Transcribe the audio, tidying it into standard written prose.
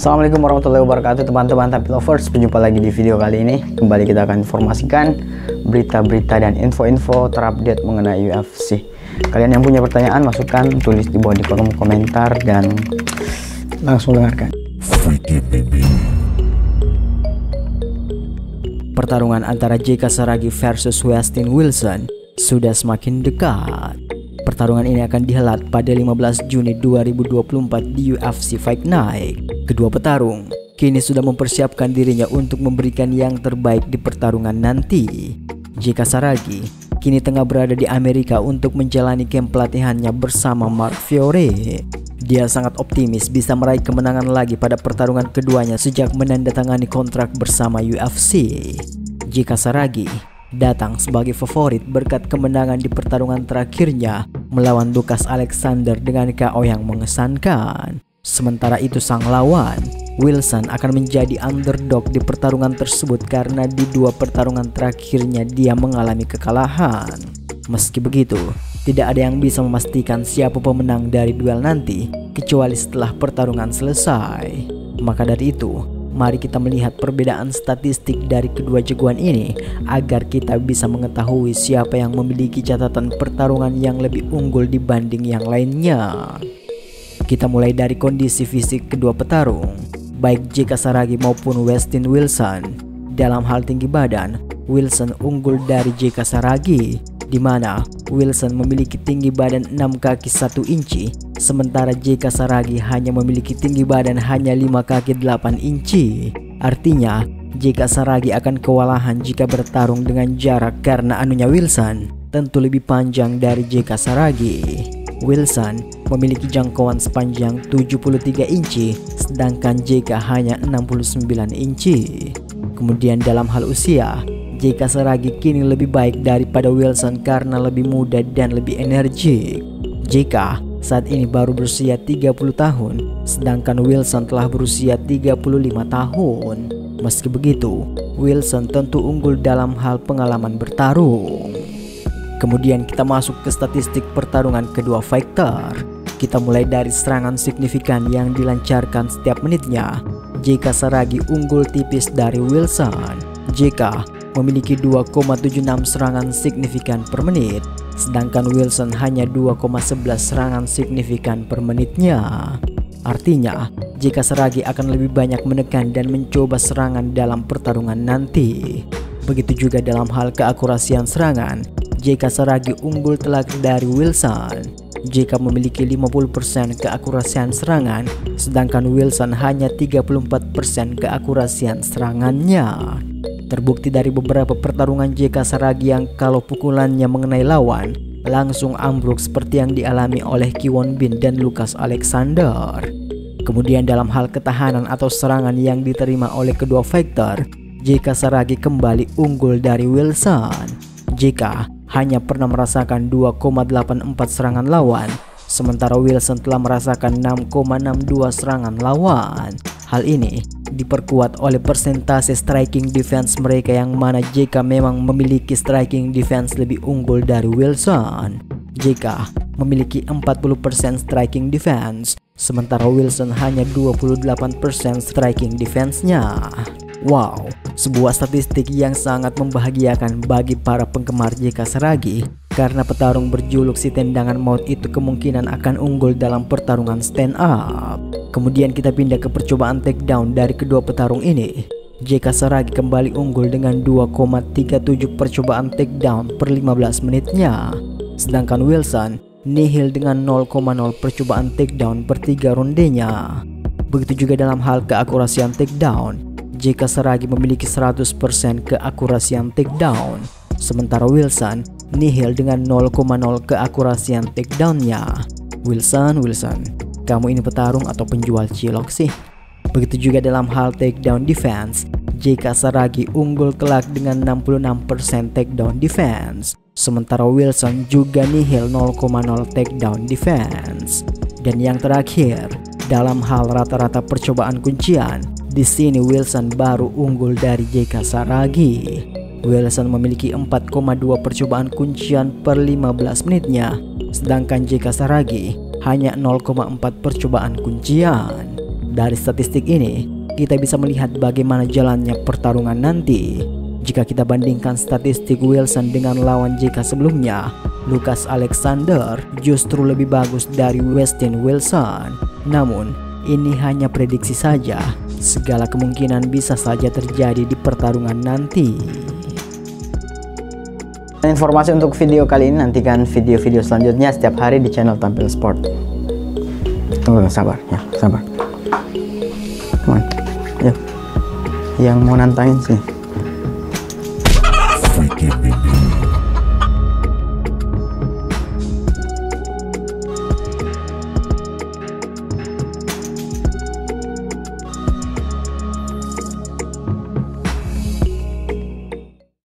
Assalamualaikum warahmatullahi wabarakatuh teman-teman Tapi Lovers. Berjumpa lagi di video kali ini. Kembali kita akan informasikan berita-berita dan info-info terupdate mengenai UFC. Kalian yang punya pertanyaan, masukan, tulis di bawah di kolom komentar dan langsung dengarkan. Pertarungan antara JK Saragi versus Westin Wilson sudah semakin dekat. Pertarungan ini akan dihelat pada 15 Juni 2024 di UFC Fight Night. Kedua petarung kini sudah mempersiapkan dirinya untuk memberikan yang terbaik di pertarungan nanti. JK Saragi kini tengah berada di Amerika untuk menjalani camp pelatihannya bersama Mark Fiore. Dia sangat optimis bisa meraih kemenangan lagi pada pertarungan keduanya sejak menandatangani kontrak bersama UFC. JK Saragi datang sebagai favorit berkat kemenangan di pertarungan terakhirnya melawan Lucas Alexander dengan KO yang mengesankan. Sementara itu sang lawan Wilson akan menjadi underdog di pertarungan tersebut karena di dua pertarungan terakhirnya dia mengalami kekalahan. Meski begitu, tidak ada yang bisa memastikan siapa pemenang dari duel nanti kecuali setelah pertarungan selesai. Maka dari itu, mari kita melihat perbedaan statistik dari kedua jagoan ini agar kita bisa mengetahui siapa yang memiliki catatan pertarungan yang lebih unggul dibanding yang lainnya. Kita mulai dari kondisi fisik kedua petarung, baik JK Saragi maupun Westin Wilson. Dalam hal tinggi badan, Wilson unggul dari JK Saragi, di mana Wilson memiliki tinggi badan 6 kaki 1 inci, sementara JK Saragi hanya memiliki tinggi badan hanya 5 kaki 8 inci. Artinya, JK Saragi akan kewalahan jika bertarung dengan jarak karena anunya Wilson tentu lebih panjang dari JK Saragi. Wilson memiliki jangkauan sepanjang 73 inci, sedangkan JK hanya 69 inci. Kemudian dalam hal usia, JK Saragi kini lebih baik daripada Wilson karena lebih muda dan lebih energik. JK saat ini baru berusia 30 tahun, sedangkan Wilson telah berusia 35 tahun. Meski begitu, Wilson tentu unggul dalam hal pengalaman bertarung. Kemudian kita masuk ke statistik pertarungan kedua fighter. Kita mulai dari serangan signifikan yang dilancarkan setiap menitnya. JK Saragi unggul tipis dari Wilson. JK memiliki 2,76 serangan signifikan per menit, sedangkan Wilson hanya 2,11 serangan signifikan per menitnya. Artinya, JK Saragi akan lebih banyak menekan dan mencoba serangan dalam pertarungan nanti. Begitu juga dalam hal keakurasian serangan, JK Saragi unggul telak dari Wilson. JK memiliki 50% keakurasian serangan, sedangkan Wilson hanya 34% keakurasian serangannya. Terbukti dari beberapa pertarungan JK Saragi yang kalau pukulannya mengenai lawan langsung ambruk seperti yang dialami oleh Kwon Bin dan Lucas Alexander. Kemudian dalam hal ketahanan atau serangan yang diterima oleh kedua fighter, JK Saragi kembali unggul dari Wilson. JK hanya pernah merasakan 2,84 serangan lawan, sementara Wilson telah merasakan 6,62 serangan lawan. Hal ini diperkuat oleh persentase striking defense mereka yang mana JK memang memiliki striking defense lebih unggul dari Wilson. JK memiliki 40% striking defense, sementara Wilson hanya 28% striking defense-nya. Wow, sebuah statistik yang sangat membahagiakan bagi para penggemar JK Saragi karena petarung berjuluk si tendangan maut itu kemungkinan akan unggul dalam pertarungan stand up. Kemudian kita pindah ke percobaan takedown dari kedua petarung ini. JK Saragi kembali unggul dengan 2,37 percobaan takedown per 15 menitnya, sedangkan Wilson nihil dengan 0,0 percobaan takedown per 3 rondenya. Begitu juga dalam hal keakurasian takedown, JK Saragi memiliki 100% keakurasian takedown, sementara Wilson nihil dengan 0,0 keakurasian takedownnya. Wilson, kamu ini petarung atau penjual cilok sih? Begitu juga dalam hal takedown defense, JK Saragi unggul telak dengan 66% takedown defense, sementara Wilson juga nihil 0,0 takedown defense. Dan yang terakhir, dalam hal rata-rata percobaan kuncian, di sini Wilson baru unggul dari JK Saragi. Wilson memiliki 4,2 percobaan kuncian per 15 menitnya, sedangkan JK Saragi hanya 0,4 percobaan kuncian. Dari statistik ini, kita bisa melihat bagaimana jalannya pertarungan nanti. Jika kita bandingkan statistik Wilson dengan lawan JK sebelumnya, Lucas Alexander justru lebih bagus dari Westin Wilson. Namun, ini hanya prediksi saja. Segala kemungkinan bisa saja terjadi di pertarungan nanti. Informasi untuk video kali ini, nantikan video-video selanjutnya setiap hari di channel Tampil Sport. Tunggu, sabar ya, sabar. Come on. Yuk. Yang mau nantangin sih.